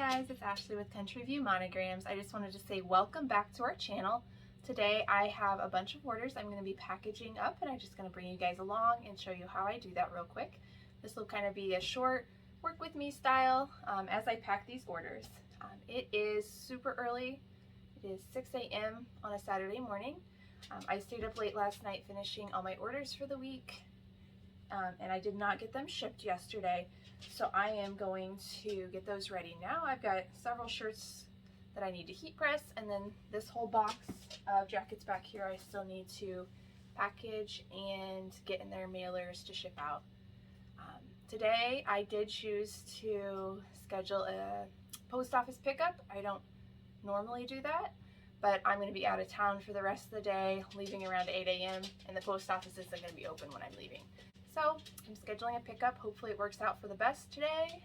guys, it's Ashley with Country View Monograms. I just wanted to say welcome back to our channel. Today I have a bunch of orders I'm going to be packaging up, and I'm just going to bring you guys along and show you how I do that real quick. This will kind of be a short work with me style as I pack these orders. It is super early. It is 6 a.m. on a Saturday morning. I stayed up late last night finishing all my orders for the week, and I did not get them shipped yesterday. So I am going to get those ready now. I've got several shirts that I need to heat press, and then this whole box of jackets back here I still need to package and get in their mailers to ship out. Today I did choose to schedule a post office pickup. I don't normally do that, but I'm going to be out of town for the rest of the day, leaving around 8 a.m. and the post office isn't going to be open when I'm leaving. So I'm scheduling a pickup. Hopefully it works out for the best today.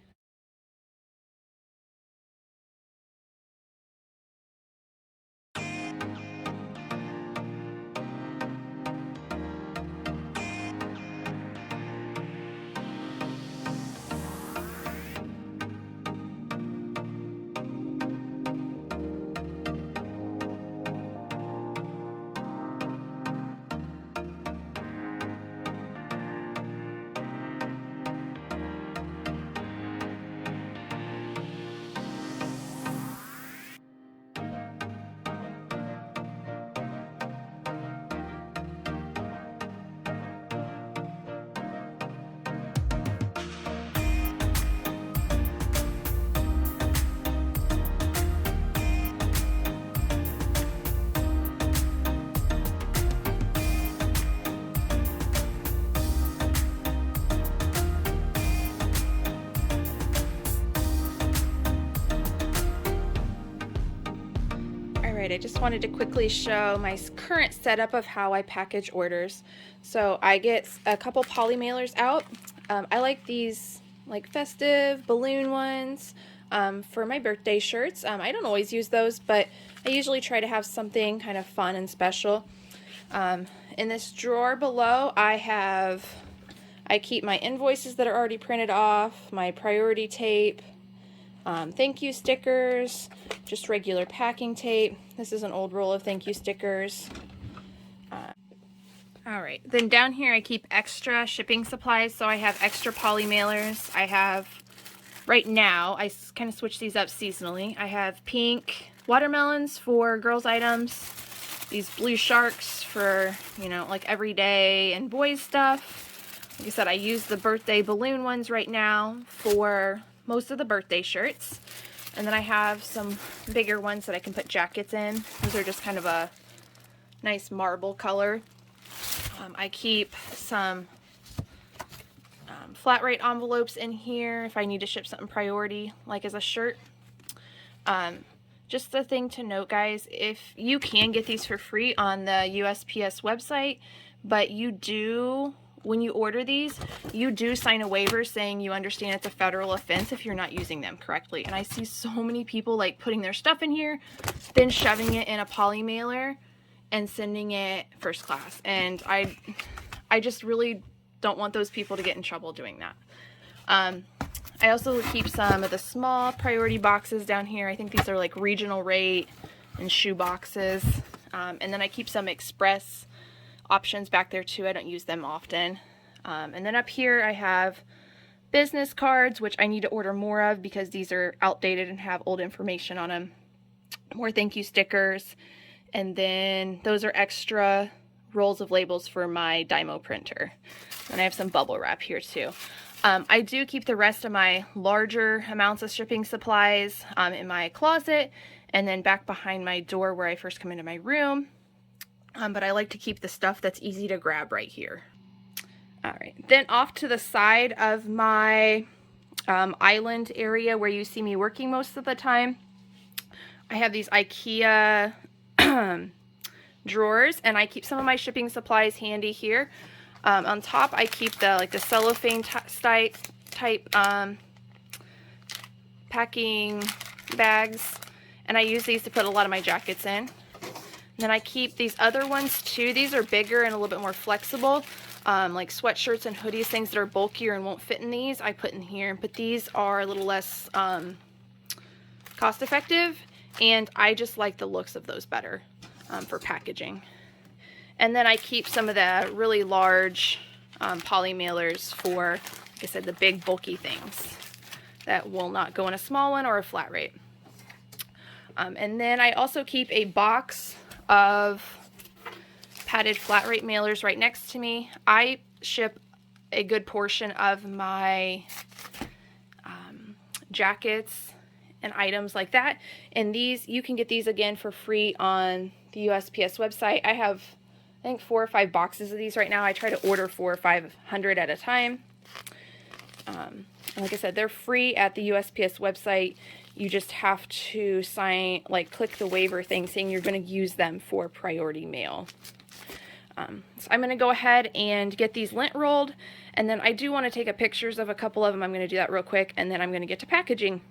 I just wanted to quickly show my current setup of how I package orders. So I get a couple Polymailers out. I like these like festive balloon ones for my birthday shirts. I don't always use those, but I usually try to have something kind of fun and special. In this drawer below I keep my invoices that are already printed off, my priority tape, thank you stickers, just regular packing tape. This is an old roll of thank you stickers. Alright, then down here I keep extra shipping supplies, so I have extra Polymailers. I have, right now, I kind of switch these up seasonally. I have pink watermelons for girls' items, these blue sharks for, you know, like everyday and boys stuff. Like I said, I use the birthday balloon ones right now for most of the birthday shirts. And then I have some bigger ones that I can put jackets in. Those are just kind of a nice marble color. I keep some flat rate envelopes in here if I need to ship something priority, like as a shirt. Just the thing to note, guys, if you can get these for free on the USPS website, but you do, when you order these, you do sign a waiver saying you understand it's a federal offense if you're not using them correctly. And I see so many people like putting their stuff in here, then shoving it in a Polymailer and sending it first class. And I just really don't want those people to get in trouble doing that. I also keep some of the small priority boxes down here. I think these are like regional rate and shoe boxes. And then I keep some express options back there too. I don't use them often. And then up here I have business cards, which I need to order more of because these are outdated and have old information on them. More thank you stickers. And then those are extra rolls of labels for my Dymo printer. And I have some bubble wrap here too. I do keep the rest of my larger amounts of shipping supplies in my closet and then back behind my door where I first come into my room. But I like to keep the stuff that's easy to grab right here. Alright, then off to the side of my island area where you see me working most of the time, I have these IKEA drawers, and I keep some of my shipping supplies handy here. On top I keep the cellophane type packing bags, and I use these to put a lot of my jackets in. And then I keep these other ones too. These are bigger and a little bit more flexible, like sweatshirts and hoodies, things that are bulkier and won't fit in these, I put in here. But these are a little less cost effective, and I just like the looks of those better for packaging. And then I keep some of the really large polymailers for, like I said, the big bulky things that will not go in a small one or a flat rate. And then I also keep a box of padded flat rate mailers right next to me. I ship a good portion of my jackets and items like that, and these, you can get these again for free on the USPS website. I have, I think, 4 or 5 boxes of these right now. I try to order 400 or 500 at a time. And like I said, they're free at the USPS website. You just have to sign, like, click the waiver thing saying you're going to use them for priority mail. So I'm going to go ahead and get these lint rolled, and then I do want to take a pictures of a couple of them. I'm going to do that real quick, and then I'm going to get to packaging.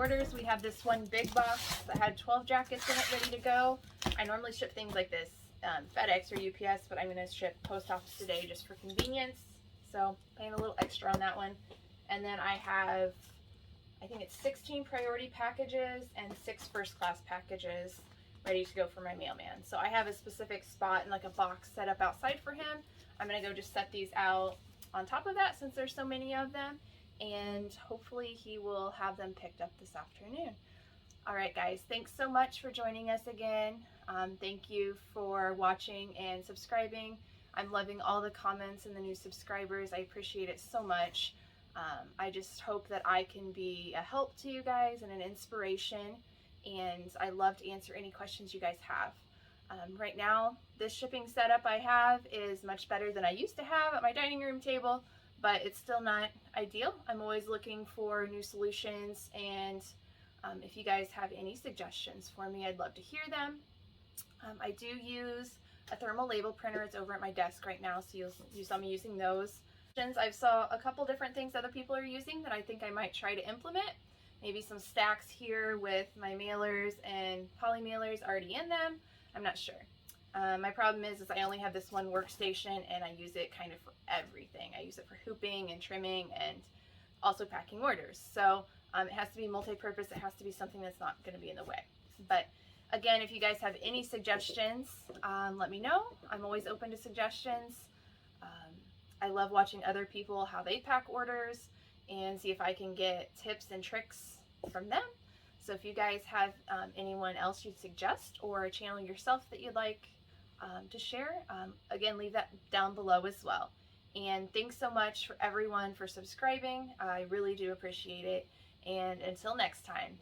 orders. We have this one big box that had 12 jackets in it ready to go. I normally ship things like this FedEx or UPS, but I'm going to ship post office today just for convenience. So paying a little extra on that one. And then I have, I think it's 16 priority packages and 6 first class packages ready to go for my mailman. So I have a specific spot and like a box set up outside for him. I'm going to go just set these out on top of that since there's so many of them. And hopefully he will have them picked up this afternoon. All right, guys, thanks so much for joining us again. Thank you for watching and subscribing. I'm loving all the comments and the new subscribers. I appreciate it so much. I just hope that I can be a help to you guys and an inspiration, and I love to answer any questions you guys have. Right now, this shipping setup I have is much better than I used to have at my dining room table, but it's still not ideal. I'm always looking for new solutions, and if you guys have any suggestions for me, I'd love to hear them. I do use a thermal label printer. It's over at my desk right now, so you saw me using those. I've saw a couple different things other people are using that I think I might try to implement. Maybe some stacks here with my mailers and Polymailers already in them. I'm not sure. My problem is I only have this one workstation and I use it kind of for everything. I use it for hooping and trimming and also packing orders. So it has to be multi-purpose. It has to be something that's not going to be in the way. But again, if you guys have any suggestions, let me know. I'm always open to suggestions. I love watching other people, how they pack orders, and see if I can get tips and tricks from them. So if you guys have anyone else you'd suggest or a channel yourself that you'd like to share, again, leave that down below as well. And thanks so much for everyone for subscribing. I really do appreciate it. And until next time.